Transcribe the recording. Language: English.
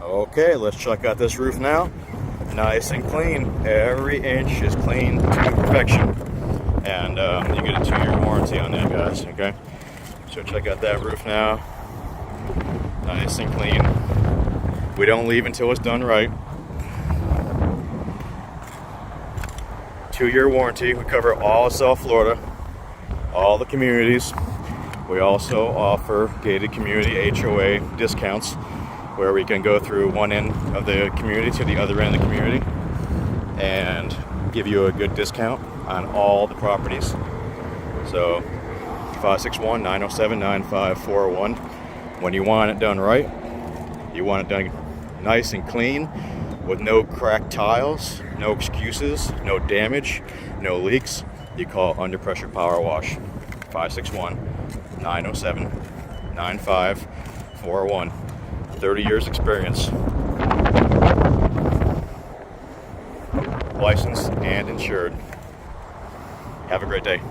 Okay, let's check out this roof now. Nice and clean. Every inch is clean to perfection. And you get a 2-year warranty on that, guys, okay? So check out that roof now. Nice and clean. We don't leave until it's done right. 2-year warranty. We cover all of South Florida, all the communities. We also offer gated community HOA discounts, where we can go through one end of the community to the other end of the community and give you a good discount on all the properties. So 561-907-9541. When you want it done right, you want it done nice and clean with no cracked tiles, no excuses, no damage, no leaks, you call Under Pressure Power Wash. 561-907-9541. 30 years experience. Licensed and insured. Have a great day.